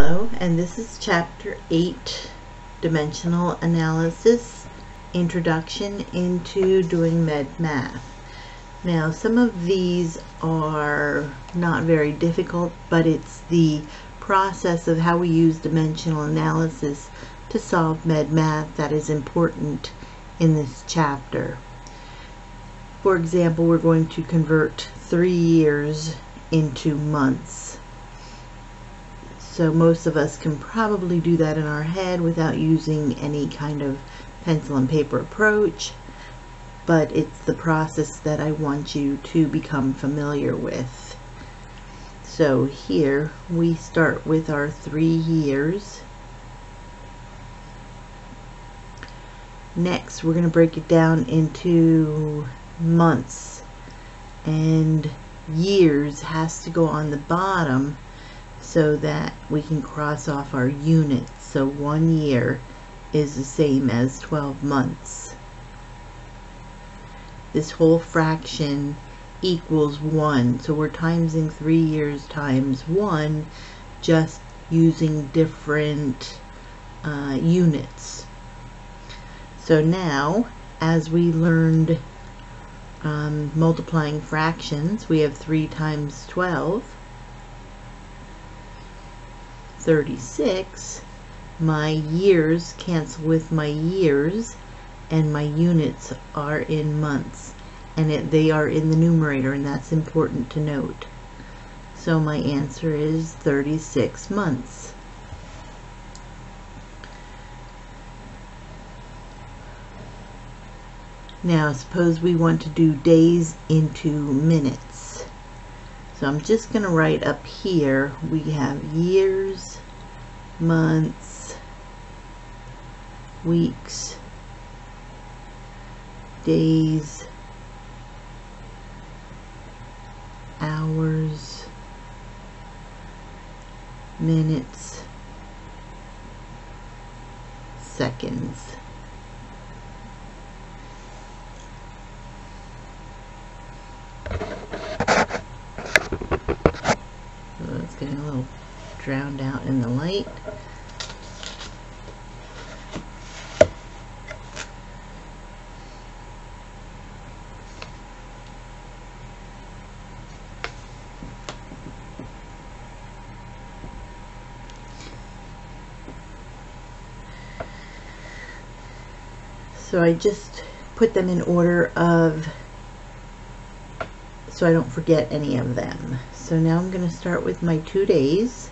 Hello, and this is Chapter 8, Dimensional Analysis, Introduction into Doing Math. Now, some of these are not very difficult, but it's the process of how we use dimensional analysis to solve math that is important in this chapter. For example, we're going to convert 3 years into months. So most of us can probably do that in our head without using any kind of pencil and paper approach, but it's the process that I want you to become familiar with. So here we start with our 3 years. Next, we're going to break it down into months, and years has to go on the bottom so that we can cross off our units. So 1 year is the same as 12 months. This whole fraction equals 1. So we're timesing 3 years times 1, just using different units. So now, as we learned multiplying fractions, we have 3 times 12. 36. My years cancel with my years, and my units are in months, and they are in the numerator, and that's important to note. So my answer is 36 months. Now suppose we want to do days into minutes. So I'm just going to write up here, we have years, months, weeks, days, hours, minutes, seconds. It's getting a little drowned out in the light. So I just put them in order of, so I don't forget any of them. So now I'm going to start with my 2 days.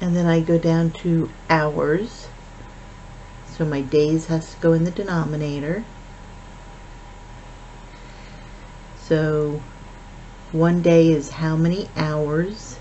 And then I go down to hours. So my days has to go in the denominator. So 1 day is how many hours?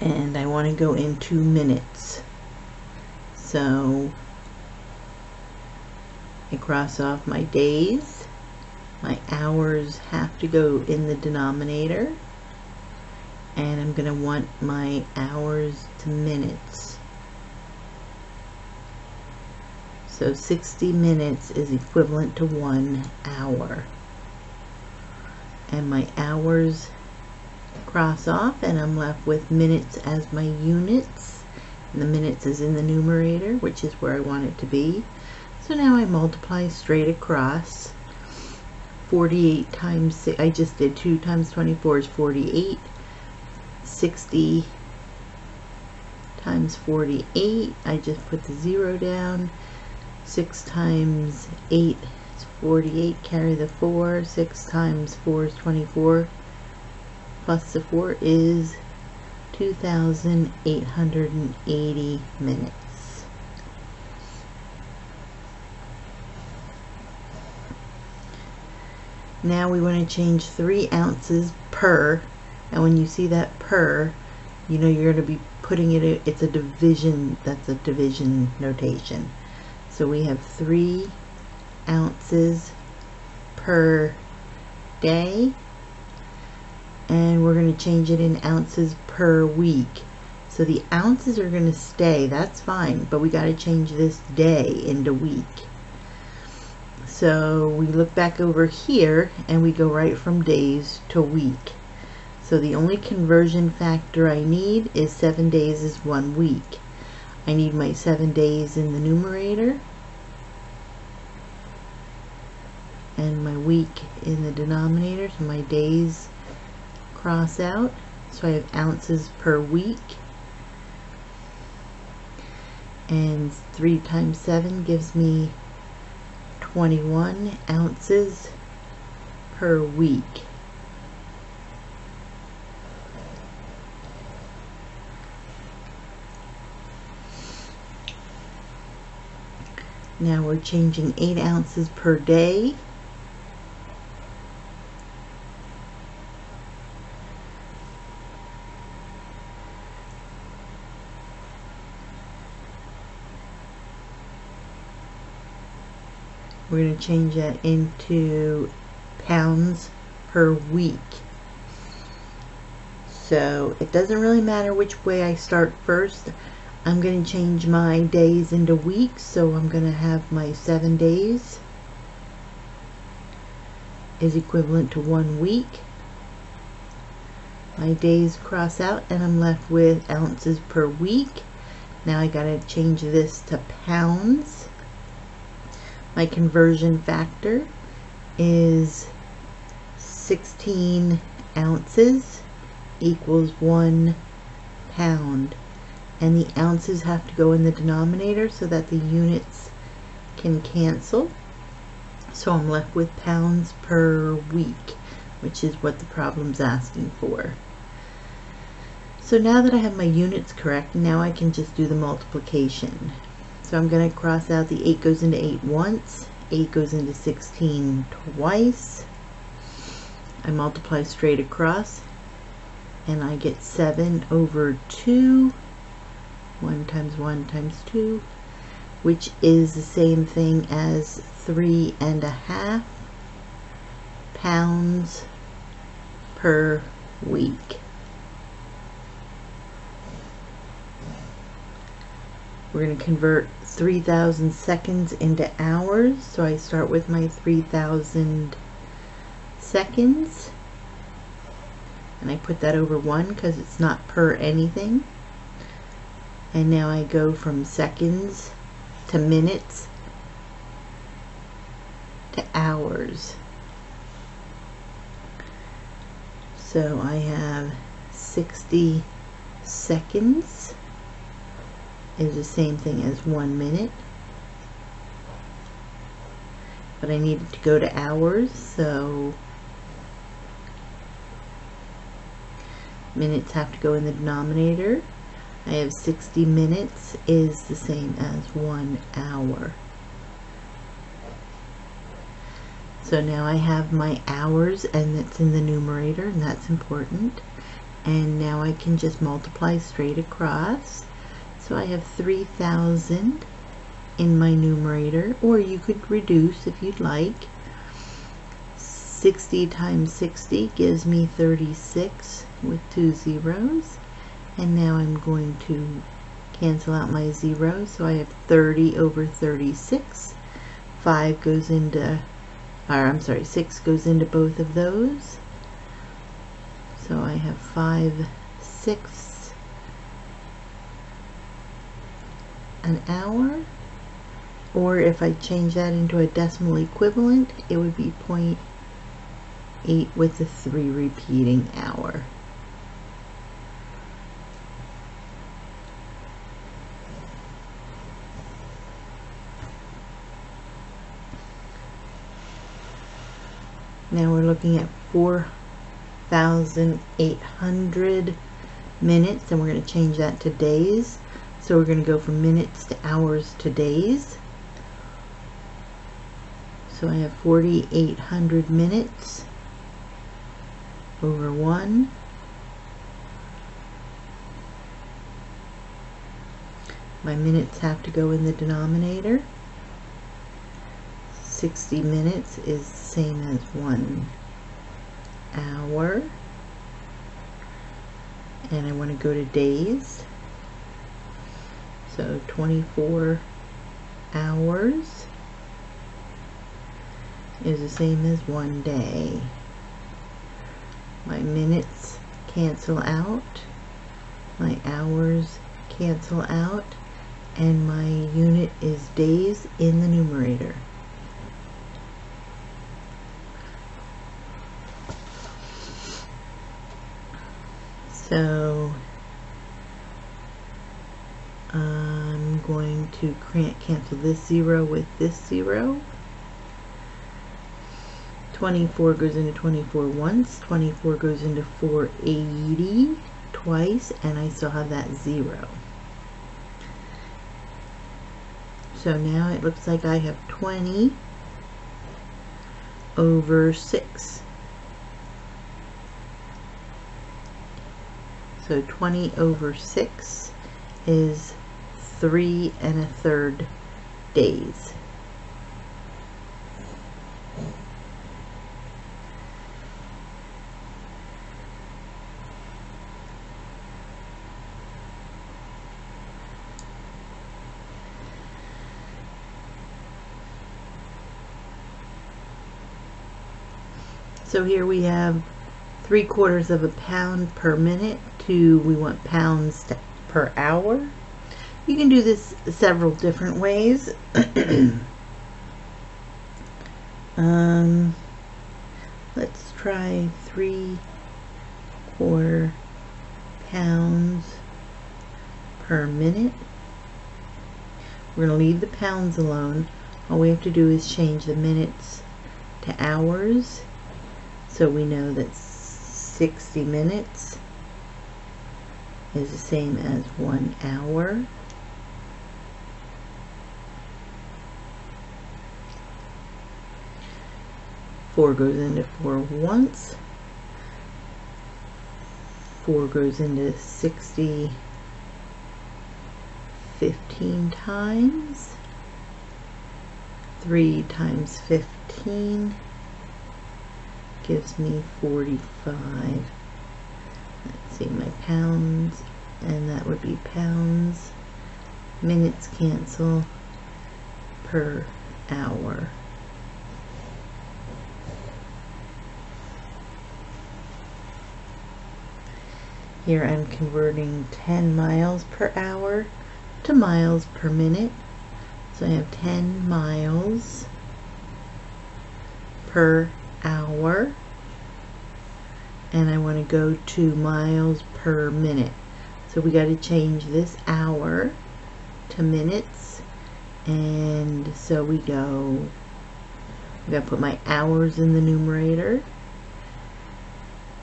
And I want to go into minutes. So I cross off my days. My hours have to go in the denominator. And I'm going to want my hours to minutes. So 60 minutes is equivalent to 1 hour. And my hours cross off, and I'm left with minutes as my units, and the minutes is in the numerator, which is where I want it to be. So now I multiply straight across. 48 times 6, I just did 2 times 24 is 48. 60 times 48, I just put the 0 down. 6 times 8 is 48, carry the 4. 6 times 4 is 24. Plus the 4 is 2,880 minutes. Now we want to change 3 ounces per, and when you see that per, you know you're going to be putting it, it's a division, that's a division notation. So we have 3 ounces per day, and we're going to change it in ounces per week. So the ounces are going to stay, that's fine, but we got to change this day into week. So we look back over here and we go right from days to week. So the only conversion factor I need is 7 days is 1 week. I need my 7 days in the numerator and my week in the denominator, so my days cross out. So I have ounces per week, and 3 times 7 gives me 21 ounces per week. Now we're changing 8 ounces per day. We're going to change that into pounds per week. So it doesn't really matter which way I start first. I'm going to change my days into weeks, so I'm going to have my 7 days is equivalent to 1 week. My days cross out and I'm left with ounces per week. Now I got to change this to pounds. My conversion factor is 16 ounces equals 1 pound. And the ounces have to go in the denominator so that the units can cancel. So I'm left with pounds per week, which is what the problem's asking for. So now that I have my units correct, now I can just do the multiplication. So I'm going to cross out the 8 goes into 8 once, 8 goes into 16 twice. I multiply straight across and I get 7 over 2. 1 times 1 times 2, which is the same thing as 3.5 pounds per week. We're going to convert 3,000 seconds into hours, so I start with my 3,000 seconds and I put that over 1 because it's not per anything. And now I go from seconds to minutes to hours. So I have 60 seconds is the same thing as 1 minute. But I needed to go to hours, so minutes have to go in the denominator. I have 60 minutes is the same as 1 hour. So now I have my hours, and that's in the numerator, and that's important. And now I can just multiply straight across. So I have 3,000 in my numerator, or you could reduce if you'd like. 60 times 60 gives me 36 with 2 zeros. And now I'm going to cancel out my zeros, so I have 30 over 36. 5 goes into, or I'm sorry, 6 goes into both of those. So I have 5/6 an hour. Or if I change that into a decimal equivalent, it would be 0.8 with the 3 repeating hour. Now we're looking at 4,800 minutes, and we're going to change that to days. So we're going to go from minutes to hours to days. So I have 4,800 minutes over 1. My minutes have to go in the denominator. 60 minutes is the same as 1 hour. And I want to go to days. So 24 hours is the same as 1 day. My minutes cancel out, my hours cancel out, and my unit is days in the numerator. So I'm going to cancel this 0 with this 0. 24 goes into 24 once, 24 goes into 480 twice, and I still have that 0. So now it looks like I have 20 over 6. So 20 over 6 is 3 1/3 days. So here we have 3/4 of a pound per minute to, we want pounds per hour. You can do this several different ways. Let's try 3/4 pounds per minute. We're going to leave the pounds alone. All we have to do is change the minutes to hours. So we know that 60 minutes is the same as 1 hour. Four goes into 4 once. 4 goes into 60 15 times. 3 times 15 gives me 45. Let's see, my pounds, and that would be pounds. Minutes cancel per hour. Here I'm converting 10 miles per hour to miles per minute. So I have 10 miles per hour, and I want to go to miles per minute. So we got to change this hour to minutes, and so we got to put my hours in the numerator.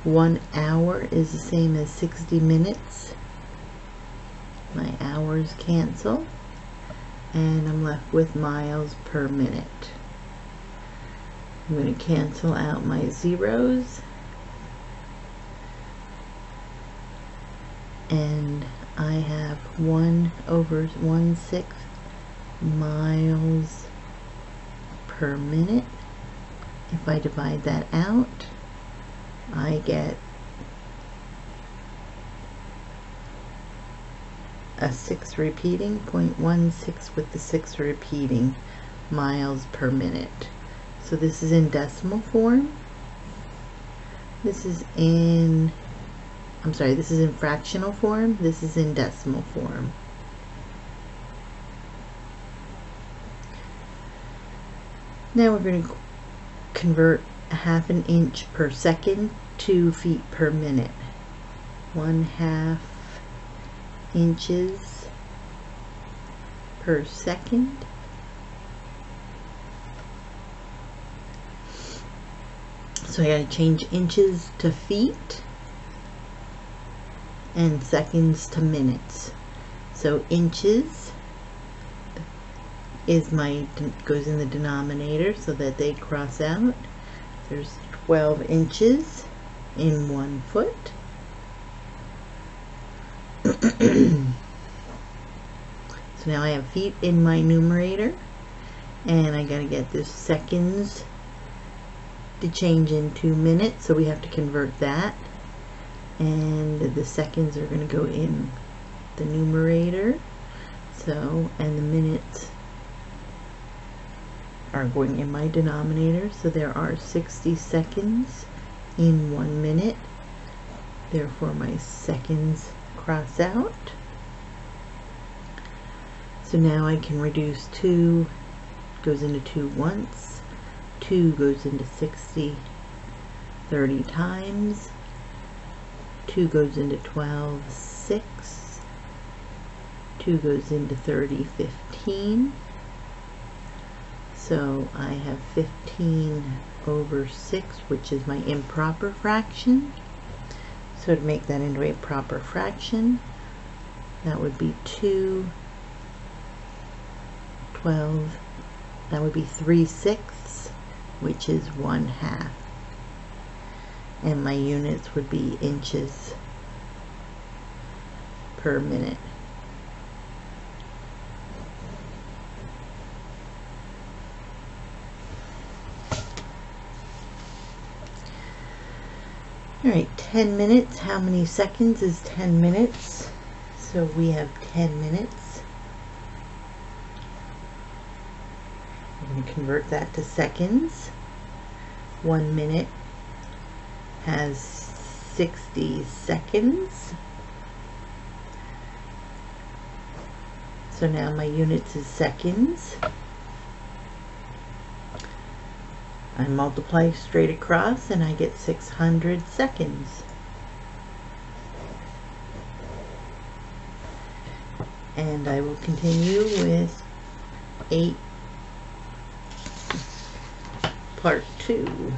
1 hour is the same as 60 minutes. My hours cancel, and I'm left with miles per minute. I'm going to cancel out my zeros, and I have 1 over 1/6 miles per minute. If I divide that out, I get a 6 repeating, 0.16 with the 6 repeating miles per minute. So this is in decimal form. This is in, this is in fractional form. This is in decimal form. Now we're going to convert 1/2 inch per second to feet per minute. 1/2 inches per second. So I got to change inches to feet and seconds to minutes. So inches is goes in the denominator so that they cross out. There's 12 inches in 1 foot. So now I have feet in my numerator, and I got to get the seconds to change into minutes, so we have to convert that, and the seconds are going to go in the numerator. So, and the minutes are going in my denominator, so there are 60 seconds in 1 minute. Therefore my seconds cross out. So now I can reduce 2 goes into 2 once, 2 goes into 60 30 times, 2 goes into 12 6, 2 goes into 30 15. So I have 15 over 6, which is my improper fraction. So to make that into a proper fraction, that would be 2 12, that would be 3/6, which is 1/2. And my units would be inches per minute. Alright, 10 minutes. How many seconds is 10 minutes? So we have 10 minutes. I'm going to convert that to seconds. 1 minute has 60 seconds. So now my units is seconds. I multiply straight across and I get 600 seconds. And I will continue with 8 part 2.